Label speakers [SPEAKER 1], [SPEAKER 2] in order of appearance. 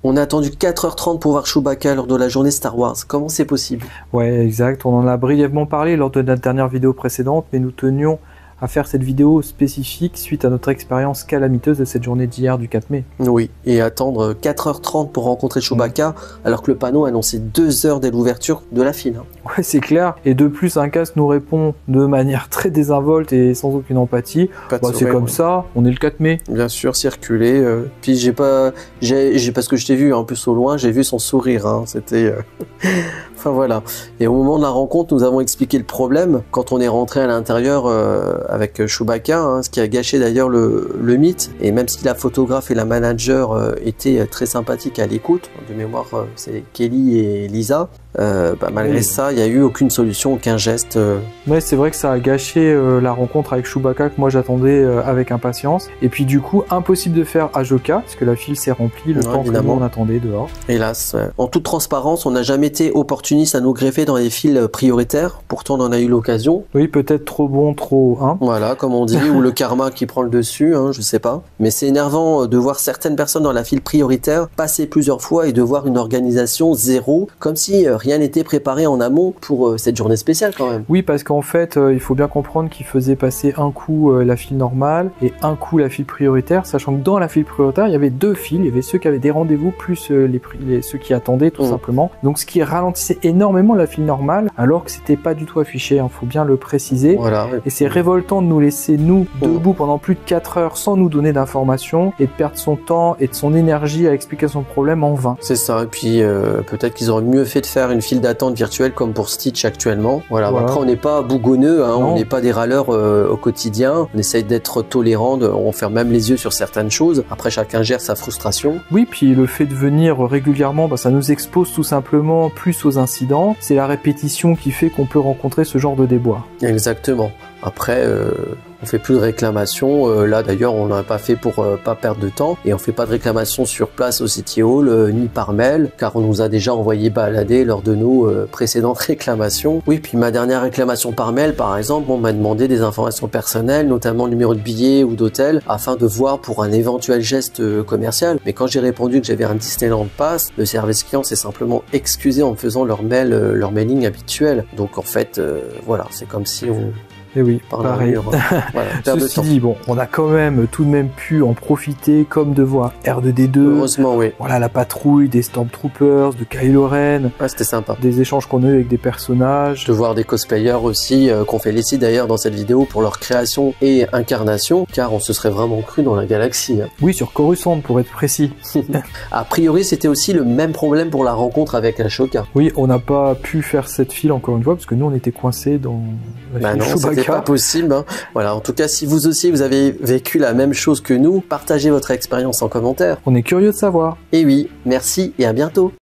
[SPEAKER 1] On a attendu 4h30 pour voir Chewbacca lors de la journée Star Wars. Comment c'est possible?
[SPEAKER 2] Ouais, exact. On en a brièvement parlé lors de notre dernière vidéo précédente, mais nous tenions à faire cette vidéo spécifique suite à notre expérience calamiteuse de cette journée d'hier du 4 mai.
[SPEAKER 1] Oui, et attendre 4h30 pour rencontrer Chewbacca, alors que le panneau annonçait 2 heures dès l'ouverture de la file.
[SPEAKER 2] Ouais, c'est clair. Et de plus, un casque nous répond de manière très désinvolte et sans aucune empathie. C'est comme ça, on est le 4 mai.
[SPEAKER 1] Bien sûr, circuler. Puis parce que je t'ai vu un peu au loin, j'ai vu son sourire. Hein, c'était... Enfin voilà. Et au moment de la rencontre, nous avons expliqué le problème quand on est rentré à l'intérieur avec Chewbacca, hein, ce qui a gâché d'ailleurs le mythe. Et même si la photographe et la manager étaient très sympathiques à l'écoute, de mémoire c'est Kelly et Lisa, malgré ça, il n'y a eu aucune solution, aucun geste.
[SPEAKER 2] Ouais, c'est vrai que ça a gâché la rencontre avec Chewbacca que moi j'attendais avec impatience. Et puis du coup, impossible de faire Ajoka, parce que la file s'est remplie le temps que nous on attendait dehors.
[SPEAKER 1] Hélas. En toute transparence, on n'a jamais été opportuniste à nous greffer dans les files prioritaires. Pourtant, on en a eu l'occasion.
[SPEAKER 2] Oui, peut-être trop bon, trop... Hein.
[SPEAKER 1] Voilà, comme on dit, ou le karma qui prend le dessus, hein, je sais pas. Mais c'est énervant de voir certaines personnes dans la file prioritaire passer plusieurs fois et de voir une organisation zéro, comme si rien n'était préparé en amont pour cette journée spéciale quand même.
[SPEAKER 2] Oui, parce qu'en fait, il faut bien comprendre qu'ils faisaient passer un coup la file normale et un coup la file prioritaire, sachant que dans la file prioritaire, il y avait deux files. Il y avait ceux qui avaient des rendez-vous plus ceux qui attendaient tout simplement. Donc ce qui ralentissait énormément la file normale, alors que c'était pas du tout affiché, hein, faut bien le préciser.
[SPEAKER 1] Voilà.
[SPEAKER 2] Et c'est révoltant de nous laisser, nous, debout pendant plus de 4 heures sans nous donner d'informations et de perdre son temps et de son énergie à expliquer son problème en vain.
[SPEAKER 1] C'est ça, et puis peut-être qu'ils auraient mieux fait de faire une file d'attente virtuelle comme pour Stitch actuellement. Voilà. Après, on n'est pas bougonneux, hein, on n'est pas des râleurs au quotidien, on essaye d'être tolérant, on ferme même les yeux sur certaines choses. Après, chacun gère sa frustration.
[SPEAKER 2] Oui, puis le fait de venir régulièrement, ça nous expose tout simplement plus aux incidents. C'est la répétition qui fait qu'on peut rencontrer ce genre de déboires.
[SPEAKER 1] Exactement. Après, on fait plus de réclamations. Là, d'ailleurs, on n'en a pas fait pour pas perdre de temps. Et on fait pas de réclamations sur place au City Hall, ni par mail, car on nous a déjà envoyé balader lors de nos précédentes réclamations. Oui, puis ma dernière réclamation par mail, par exemple, on m'a demandé des informations personnelles, notamment le numéro de billet ou d'hôtel, afin de voir pour un éventuel geste commercial. Mais quand j'ai répondu que j'avais un Disneyland Pass, le service client s'est simplement excusé en me faisant leur mailing habituel. Donc en fait, voilà, c'est comme si on...
[SPEAKER 2] Et oui, pareil.
[SPEAKER 1] Voilà,
[SPEAKER 2] ceci dit, bon, on a quand même tout de même pu en profiter, comme de voir R2D2.
[SPEAKER 1] Heureusement, oui.
[SPEAKER 2] Voilà, la patrouille des Stormtroopers, de Kylo Ren.
[SPEAKER 1] Ouais, c'était sympa.
[SPEAKER 2] Des échanges qu'on a eu avec des personnages.
[SPEAKER 1] De voir des cosplayers aussi, qu'on félicite d'ailleurs dans cette vidéo pour leur création et incarnation, car on se serait vraiment cru dans la galaxie. Hein.
[SPEAKER 2] Oui, sur Coruscant, pour être précis.
[SPEAKER 1] A priori, c'était aussi le même problème pour la rencontre avec Ashoka.
[SPEAKER 2] Oui, on n'a pas pu faire cette file encore une fois, parce que nous, on était coincés dans la file Chewbacca.
[SPEAKER 1] C'est pas possible. Hein. Voilà. En tout cas, si vous aussi vous avez vécu la même chose que nous, partagez votre expérience en commentaire.
[SPEAKER 2] On est curieux de savoir.
[SPEAKER 1] Et oui, merci et à bientôt.